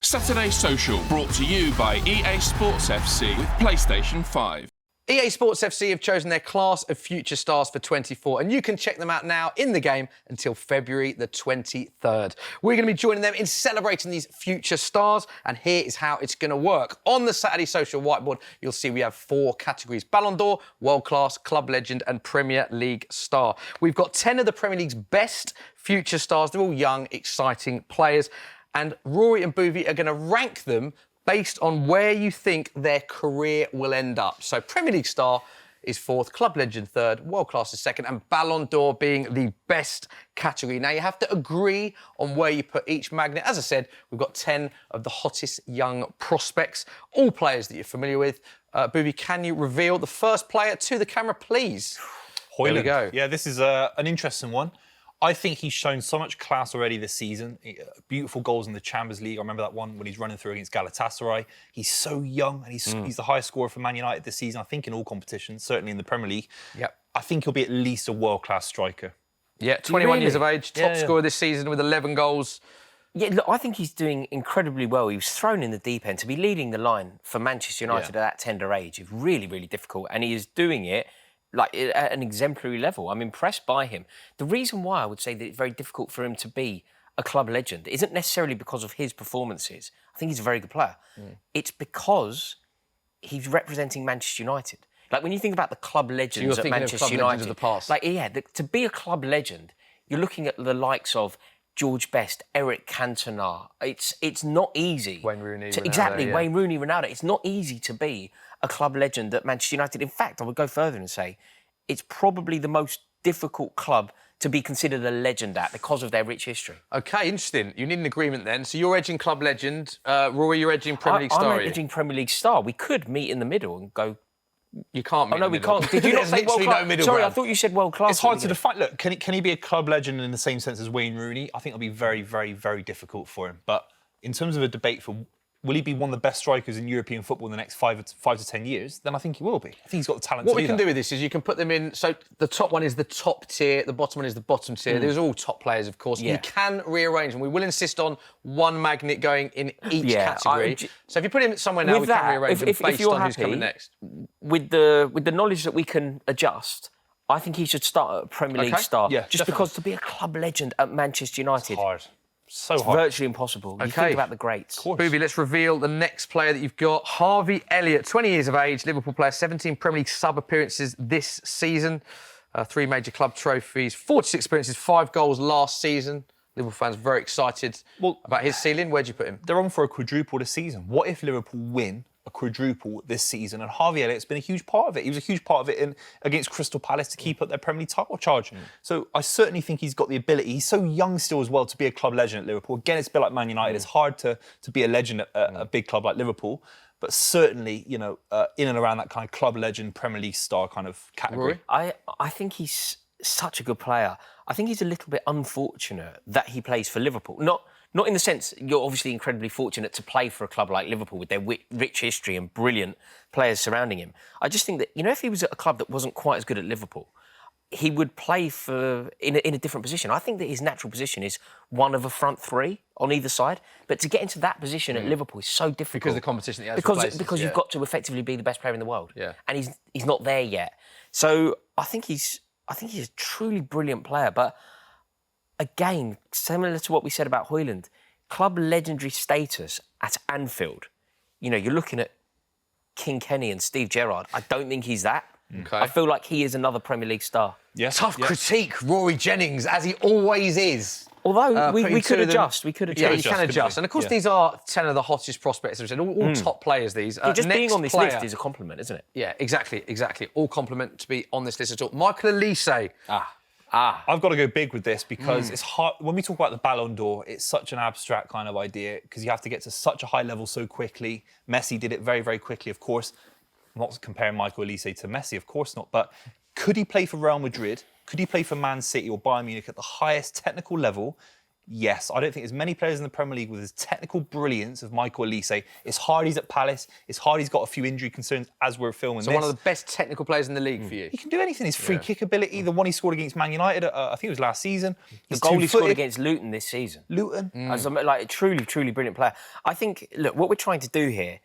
Saturday Social, brought to you by EA Sports FC with PlayStation 5. EA Sports FC have chosen their class of future stars for 24, and you can check them out now in the game until February the 23rd. We're going to be joining them in celebrating these future stars, and here is how it's going to work. On the Saturday Social whiteboard, you'll see we have 4 categories: Ballon d'Or, World Class, Club Legend and Premier League Star. We've got 10 of the Premier League's best future stars. They're all young, exciting players, and Rory and Boovie are going to rank them based on where you think their career will end up. So Premier League star is 4th, Club Legend 3rd, World Class is 2nd, and Ballon d'Or being the best category. Now, you have to agree on where you put each magnet. As I said, we've got 10 of the hottest young prospects, all players that you're familiar with. Boovie, can you reveal the first player to the camera, please? Højlund. There we go. Yeah, this is an interesting one. I think he's shown so much class already this season. Beautiful goals in the Champions League. I remember that one when he's running through against Galatasaray. He's so young, and he's the highest scorer for Man United this season, I think, in all competitions, certainly in the Premier League. Yep. I think he'll be at least a world-class striker. Yeah, 21 years of Really? age, top scorer this season with 11 goals. Yeah, look, I think he's doing incredibly well. He was thrown in the deep end. To be leading the line for Manchester United at that tender age is really, really difficult. And he is doing it like at an exemplary level. I'm impressed by him. The reason why I would say that it's very difficult for him to be a club legend isn't necessarily because of his performances. I think he's a very good player. It's because he's representing Manchester United. Like, when you think about the club legends at thinking of Manchester club United, legends of the past. like, yeah, to be a club legend, you're looking at the likes of George Best, Eric Cantona. It's not easy. Wayne Rooney, to, Ronaldo, exactly, yeah. Wayne Rooney, Ronaldo. It's not easy to be a club legend at Manchester United. In fact, I would go further and say it's probably the most difficult club to be considered a legend at because of their rich history. OK, interesting. You need an agreement then. So you're edging club legend. Rory, you're edging Premier League star. I'm are you? edging Premier League star. We could meet in the middle and go. You can't. Oh no, we can't. Did you not There's say world literally class? no middle Sorry, ground. I thought you said world class. It's hard to define. Look, can he be a club legend in the same sense as Wayne Rooney? I think it'll be very, very, very difficult for him. But in terms of a debate for will he be one of the best strikers in European football in the next 5 to 10 years, then I think he will be. I think he's got the talent What to we do can that. do with this is you can put them in. So the top one is the top tier, the bottom one is the bottom tier. There's all top players, of course. Yeah. You can rearrange them. We will insist on one magnet going in each Yeah, category. So if you put him somewhere now, with we that, can rearrange them if based you're on who's coming happy, next. With the knowledge that we can adjust, I think he should start at a Premier League Okay. star. Yeah, just definitely. because to be a club legend at Manchester United, It's hard. So it's hard. virtually impossible. You Okay. think about the greats. Boovie, let's reveal the next player that you've got. Harvey Elliott, 20 years of age, Liverpool player, 17 Premier League sub-appearances this season, 3 major club trophies, 46 appearances, 5 goals last season. Liverpool fans very excited about his ceiling. Where'd you put him? They're on for a quadruple this season. What if Liverpool win a quadruple this season? And Harvey Elliott's been a huge part of it. He was a huge part of it against Crystal Palace to keep up their Premier League title charge. So I certainly think he's got the ability. He's so young still as well to be a club legend at Liverpool. Again, it's a bit like Man United. It's hard to be a legend at a big club like Liverpool. But certainly, in and around that kind of club legend, Premier League star kind of category. Rory? I think he's such a good player. I think he's a little bit unfortunate that he plays for Liverpool. Not in the sense you're obviously incredibly fortunate to play for a club like Liverpool with their rich history and brilliant players surrounding him. I just think that, if he was at a club that wasn't quite as good at Liverpool, he would play in a different position. I think that his natural position is one of a front 3 on either side. But to get into that position at Liverpool is so difficult. Because of the competition that he has for places, because you've got to effectively be the best player in the world. Yeah. And he's not there yet. So I think he's a truly brilliant player. But again, similar to what we said about Højlund, club legendary status at Anfield. You're looking at King Kenny and Steve Gerrard. I don't think he's that. Okay. I feel like he is another Premier League star. Yes. Tough critique, Rory Jennings, as he always is. Although we putting could two of them- adjust. We could adjust. Yeah, you can adjust. And of course, these are 10 of the hottest prospects. As I said, all top players, these. Yeah, just being Next on this player- list is a compliment, isn't it? Yeah, exactly. All compliment to be on this list at all. Michael Elise. I've got to go big with this because it's hard. When we talk about the Ballon d'Or, it's such an abstract kind of idea because you have to get to such a high level so quickly. Messi did it very, very quickly, of course. I'm not comparing Michael Elise to Messi, of course not. But could he play for Real Madrid? Could he play for Man City or Bayern Munich at the highest technical level? Yes, I don't think there's many players in the Premier League with his technical brilliance of Michael Olise. It's hard he's at Palace. It's hard he's got a few injury concerns as we're filming So this. one of the best technical players in the league for you. He can do anything. His free kick ability, the one he scored against Man United, I think it was last season. The He's goal he scored two-footed. against Luton this season. Luton. As like a truly, truly brilliant player. I think, look, what we're trying to do here,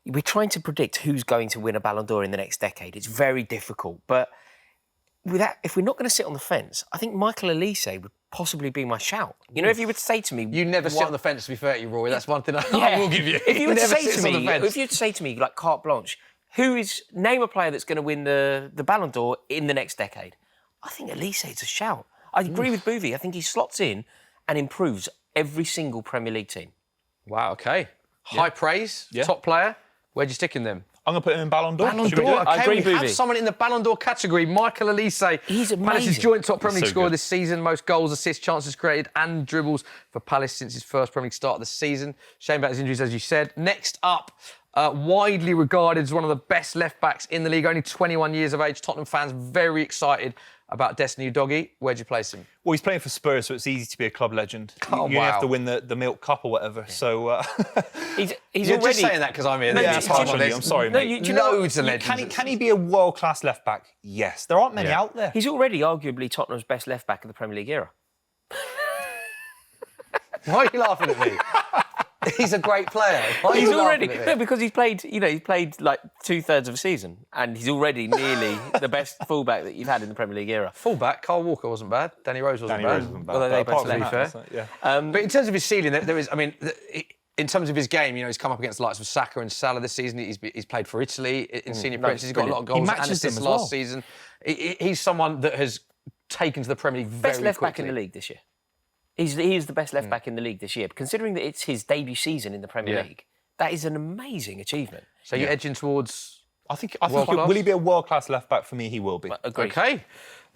we're trying to predict who's going to win a Ballon d'Or in the next decade. It's very difficult. But with that, if we're not going to sit on the fence, I think Michael Olise would possibly be my shout. You know, if you would say to me... You never sit on the fence, to be fair to you, Rory. That's one thing I Yeah. will give you. If you were to never say sits to on the me, fence. if you were to say to me, like carte blanche, name a player that's going to win the Ballon d'Or in the next decade, I think Olise is a shout. I agree with Boovy. I think he slots in and improves every single Premier League team. Wow, okay. High praise, top player. Where'd you stick in them? I'm going to put him in Ballon d'Or. Ballon Should we do d'Or, it? I okay, agree, we have Boovy. someone in the Ballon d'Or category, Michael Olise. He's amazing. Palace's joint top Premier League so scorer good. this season, most goals, assists, chances created and dribbles for Palace since his first Premier League start of the season. Shame about his injuries, as you said. Next up, widely regarded as one of the best left-backs in the league, only 21 years of age. Tottenham fans very excited about Destiny Udogie. Where'd you place him? Well, he's playing for Spurs, so it's easy to be a club legend. Oh, you have wow. to win the Milk Cup or whatever. So He's You're already... just saying that because I'm here. No, yeah, do it's you harsh know- on you. I'm sorry, No, mate. do you know Loads of legends. Can he be a world-class left-back? Yes. There aren't many out there. He's already arguably Tottenham's best left-back of the Premier League era. Why are you laughing at me? He's a great player. Why are He's you already... laughing at me? No, because he's played like 2/3 of a season and he's already nearly the best fullback that you've had in the Premier League era. Fullback, Carl Walker wasn't bad. Danny Rose wasn't Danny bad. Rose wasn't bad. Although they But apart both from left, that, fair. yeah. But in terms of his ceiling, there is, I mean, in terms of his game, you know, he's come up against the likes of Saka and Salah this season. He's played for Italy in senior Premiership. He's got a lot of goals He matches and assists them as last well. season. He's someone that has taken to the Premier League very Best left-back quickly. in the league this year. He is the best left-back in the league this year. But considering that it's his debut season in the Premier Yeah. League, that is an amazing achievement. So you're edging towards... I think World-class? will he be a world-class left-back? For me, he will be. Agreed. Okay.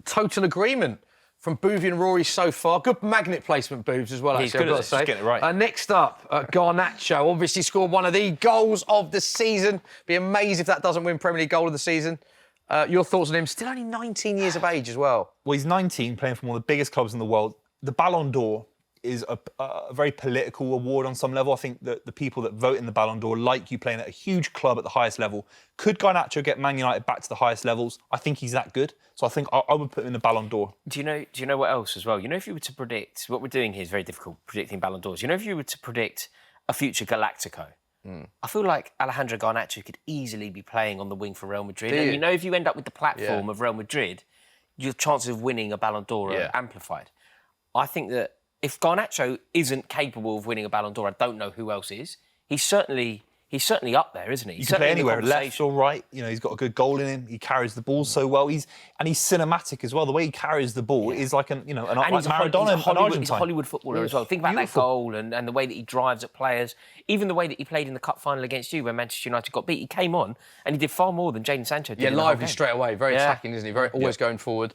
Total agreement from Boovy and Rory so far. Good magnet placement, Boobs, as well, He's actually, good I've at got to this. say. Just getting it right. Next up, Garnacho obviously scored one of the goals of the season. Be amazed if that doesn't win Premier League goal of the season. Your thoughts on him? Still only 19 years of age as well. Well, he's 19, playing for one of the biggest clubs in the world. The Ballon d'Or is a very political award on some level. I think that the people that vote in the Ballon d'Or like you playing at a huge club at the highest level. Could Garnacho get Man United back to the highest levels? I think he's that good. So I think I would put him in the Ballon d'Or. Do you know what else as well? You know, if you were to predict, what we're doing here is very difficult, predicting Ballon d'Ors. You know, if you were to predict a future Galactico, I feel like Alejandro Garnacho could easily be playing on the wing for Real Madrid. Do And you? you know, if you end up with the platform of Real Madrid, your chances of winning a Ballon d'Or are amplified. I think that if Garnacho isn't capable of winning a Ballon d'Or, I don't know who else is. He's certainly up there, isn't he? He can play anywhere, left or right. You know, he's got a good goal in him. He carries the ball so well. He's cinematic as well. The way he carries the ball is like like Maradona in He's Argentine. a Hollywood footballer as well. Think about Beautiful. that goal and the way that he drives at players. Even the way that he played in the cup final against you when Manchester United got beat. He came on and he did far more than Jadon Sancho did. Yeah, in the whole lively game. straight away. Very attacking, isn't he? Very always going forward.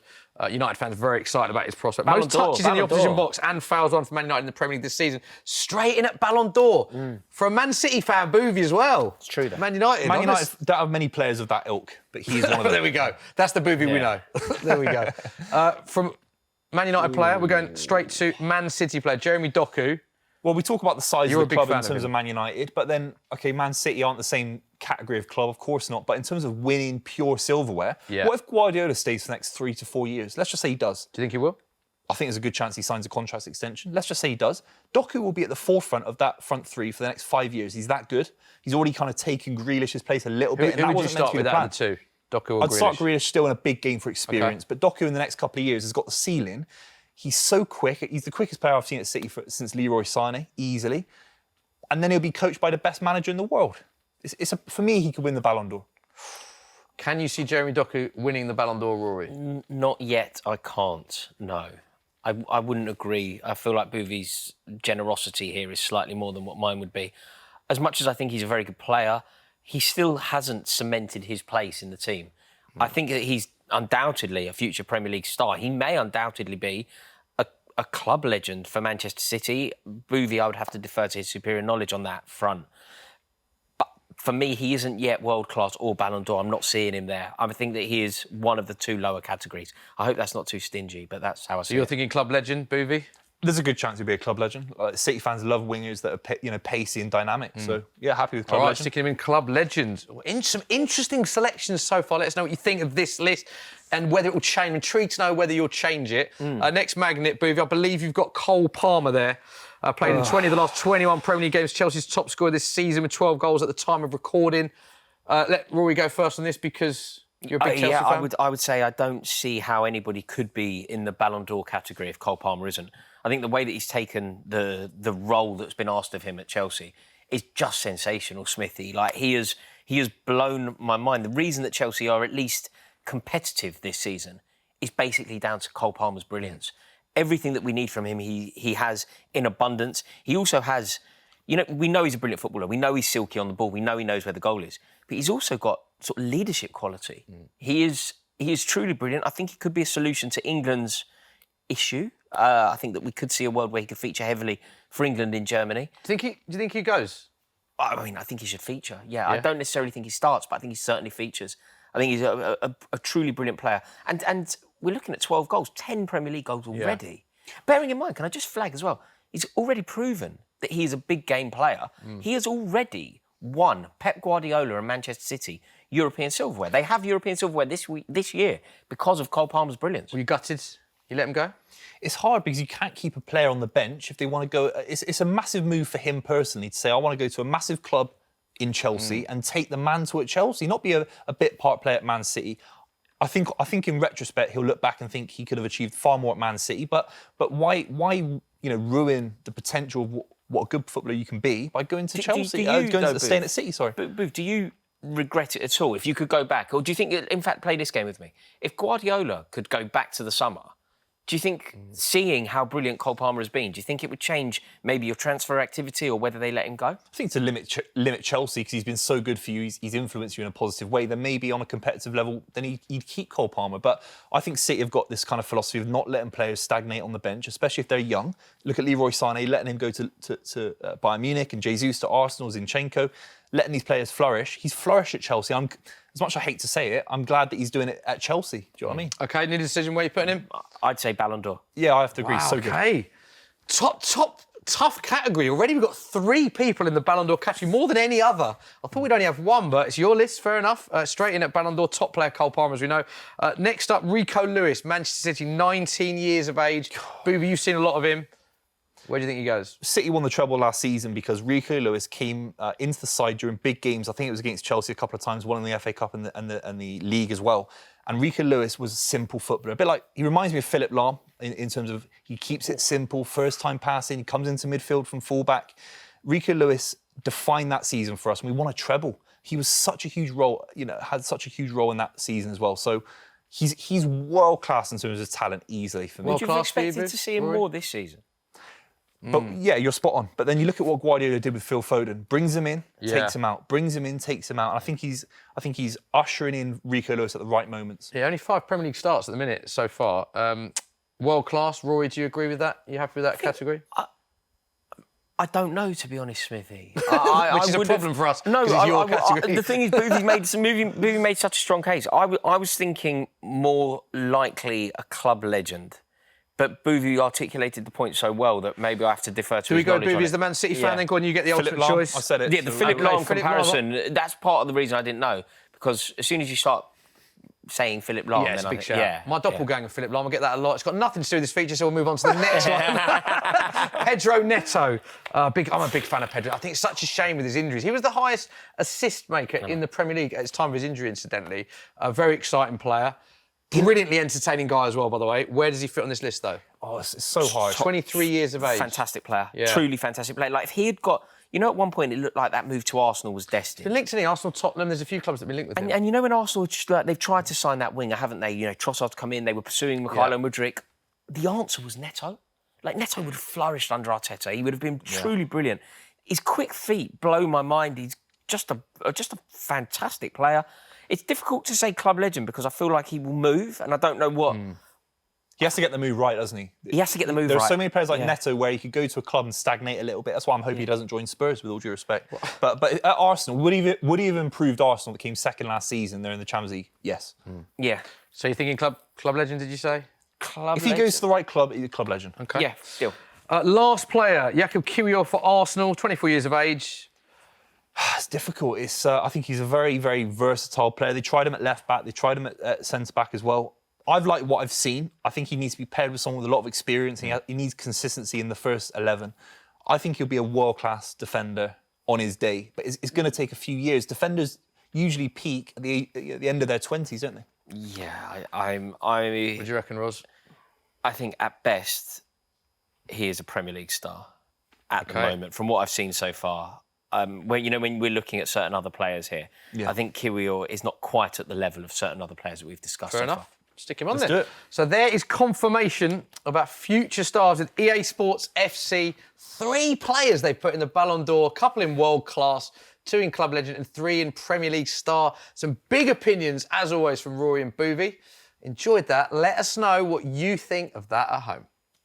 United fans very excited about his prospect. Ballon Most d'Or, touches in the Ballon opposition d'Or. box and fouls on for Man United in the Premier League this season. Straight in at Ballon d'Or. For a Man City fan, Boovy as well. It's true, though. Man United. Man United honest. don't have many players of that ilk, but he's one of them. There we go. That's the Boovy we know. There we go. From Man United player, we're going straight to Man City player, Jeremy Doku. Well, we talk about the size You're a of the big club fan in of terms him. of Man United, but then, okay, Man City aren't the same category of club, of course not. But in terms of winning pure silverware, what if Guardiola stays for the next 3 to 4 years? Let's just say he does. Do you think he will? I think there's a good chance he signs a contract extension. Let's just say he does. Doku will be at the forefront of that front three for the next 5 years. He's that good. He's already kind of taken Grealish's place a little bit. Who would you start with out of the two? Doku or I'd start Grealish? Grealish still in a big game for experience, but Doku in the next couple of years has got the ceiling. He's so quick. He's the quickest player I've seen at City since Leroy Sané, easily. And then he'll be coached by the best manager in the world. For me, he could win the Ballon d'Or. Can you see Jeremy Doku winning the Ballon d'Or, Rory? Not yet, I can't, no. I wouldn't agree. I feel like Boovy's generosity here is slightly more than what mine would be. As much as I think he's a very good player, he still hasn't cemented his place in the team. I think that he's undoubtedly a future Premier League star. He may undoubtedly be a club legend for Manchester City. Boovy, I would have to defer to his superior knowledge on that front. But for me, he isn't yet world-class or Ballon d'Or. I'm not seeing him there. I think that he is one of the two lower categories. I hope that's not too stingy, but that's how I see So you're it. thinking club legend, Boovy? There's a good chance he'll be a club legend. City fans love wingers that are, pacey and dynamic. So yeah, happy with club All right, legend. sticking him in club legend. Some interesting selections so far. Let us know what you think of this list and whether it will change. I'm intrigued to know whether you'll change it. Next magnet, Booth, I believe you've got Cole Palmer there. Played in 20 of the last 21 Premier League games. Chelsea's top scorer this season with 12 goals at the time of recording. Let Rory go first on this because you're a big Chelsea fan. I would say I don't see how anybody could be in the Ballon d'Or category if Cole Palmer isn't. I think the way that he's taken the role that's been asked of him at Chelsea is just sensational, Smithy. Like he has blown my mind. The reason that Chelsea are at least competitive this season is basically down to Cole Palmer's brilliance. Everything that we need from him, he has in abundance. He also has, we know he's a brilliant footballer. We know he's silky on the ball. We know he knows where the goal is. But he's also got sort of leadership quality. He is truly brilliant. I think he could be a solution to England's issue. I think that we could see a world where he could feature heavily for England in Germany. Do you think he goes? I mean, I think he should feature. Yeah, I don't necessarily think he starts, but I think he certainly features. I think he's a truly brilliant player. And we're looking at 12 goals, 10 Premier League goals already. Yeah. Bearing in mind, can I just flag as well, he's already proven that he is a big game player. He has already won Pep Guardiola and Manchester City European silverware. They have European silverware this year because of Cole Palmer's brilliance. Were you gutted? You let him go? It's hard because you can't keep a player on the bench if they want to go. It's a massive move for him personally to say, I want to go to a massive club in Chelsea and take the mantle at Chelsea, not be a bit part player at Man City. I think in retrospect he'll look back and think he could have achieved far more at Man City. But why ruin the potential of what a good footballer you can be by going to Chelsea, staying at City? Sorry, Booth, do you regret it at all if you could go back, or do you think? In fact, play this game with me. If Guardiola could go back to the summer, do you think, seeing how brilliant Cole Palmer has been, do you think it would change maybe your transfer activity or whether they let him go? I think to limit Chelsea because he's been so good for you, he's influenced you in a positive way, then maybe on a competitive level, then he'd keep Cole Palmer. But I think City have got this kind of philosophy of not letting players stagnate on the bench, especially if they're young. Look at Leroy Sané, letting him go to Bayern Munich, and Jesus to Arsenal, Zinchenko, letting these players flourish. He's flourished at Chelsea. As much as I hate to say it, I'm glad that he's doing it at Chelsea. Do you know what I mean? OK, need a decision where you're putting him? I'd say Ballon d'Or. Yeah, I have to agree. Wow, So good. OK. Tough category. Already we've got 3 people in the Ballon d'Or category, more than any other. I thought we'd only have 1, but it's your list, fair enough. Straight in at Ballon d'Or, top player Cole Palmer, as we know. Next up, Rico Lewis, Manchester City, 19 years of age. Booby, you've seen a lot of him. Where do you think he goes? City won the treble last season because Rico Lewis came into the side during big games. I think it was against Chelsea a couple of times, won in the FA Cup and the league as well. And Rico Lewis was a simple footballer. A bit like, he reminds me of Philipp Lahm in terms of he keeps it simple, first time passing, he comes into midfield from fullback. Rico Lewis defined that season for us and we won a treble. He was such a huge role, had such a huge role in that season as well. So he's world class in terms of talent easily for me. Would you have expected to see him more this season? But yeah, you're spot on. But then you look at what Guardiola did with Phil Foden. Brings him in, takes him out. Brings him in, takes him out. And I think he's ushering in Rico Lewis at the right moments. Yeah, only 5 Premier League starts at the minute so far. World class. Rory, do you agree with that? You happy with that category? I don't know, to be honest, Smithy. Which is a problem for us. No, it's your category. The thing is, Booby made such a strong case. I was thinking more likely a club legend. But Booby articulated the point so well that maybe I have to defer to Do we his go knowledge Booby on as the Man City fan, then go on, you get the Philipp ultimate Lahm, choice? I said it. Yeah, the Philipp Lahm comparison, that's part of the reason I didn't know. Because as soon as you start saying Philipp Lahm, Yeah, it's a then big shout. My doppelganger, Philipp Lahm, I get that a lot. It's got nothing to do with this feature, so we'll move on to the next one. Pedro Neto. I'm a big fan of Pedro. I think it's such a shame with his injuries. He was the highest assist maker in the Premier League at his time of his injury, incidentally. A very exciting player. Brilliantly entertaining guy as well, by the way. Where does he fit on this list, though? Oh, it's so hard. 23 years of age. Fantastic player. Yeah. Truly fantastic player. Like, if he had got... at one point, it looked like that move to Arsenal was destined. Been linked to the Arsenal, Tottenham. There's a few clubs that have been linked with him. And when Arsenal, they've tried to sign that winger, haven't they? Trossard come in, they were pursuing Mykhailo Mudryk. The answer was Neto. Like, Neto would have flourished under Arteta. He would have been truly brilliant. His quick feet blow my mind. He's just a fantastic player. It's difficult to say club legend because I feel like he will move, and I don't know what. He has to get the move right, doesn't he? He has to get the move There right. are so many players like Neto where he could go to a club and stagnate a little bit. That's why I'm hoping he doesn't join Spurs, with all due respect. But at Arsenal, would he have improved Arsenal that came second last season? They're in the Champions League. Yes. Yeah. So you're thinking club legend, did you say? Club If he goes to the right club, he's a club legend. Okay. Yeah, still. Last player, Jakub Kiwior for Arsenal, 24 years of age. It's difficult. I think he's a very, very versatile player. They tried him at left back. They tried him at centre back as well. I've liked what I've seen. I think he needs to be paired with someone with a lot of experience. He needs consistency in the first 11. I think he'll be a world-class defender on his day, but it's going to take a few years. Defenders usually peak at the end of their 20s, don't they? What Yeah, do you reckon, Roz? I think at best he is a Premier League star at the moment, from what I've seen so far. When we're looking at certain other players here, I think Kiwior is not quite at the level of certain other players that we've discussed Fair so enough. far. Stick him on Let's there. do it. So there is confirmation about future stars with EA Sports FC. 3 players they've put in the Ballon d'Or, a couple in world class, 2 in club legend and 3 in Premier League star. Some big opinions, as always, from Rory and Boovy. Enjoyed that. Let us know what you think of that at home.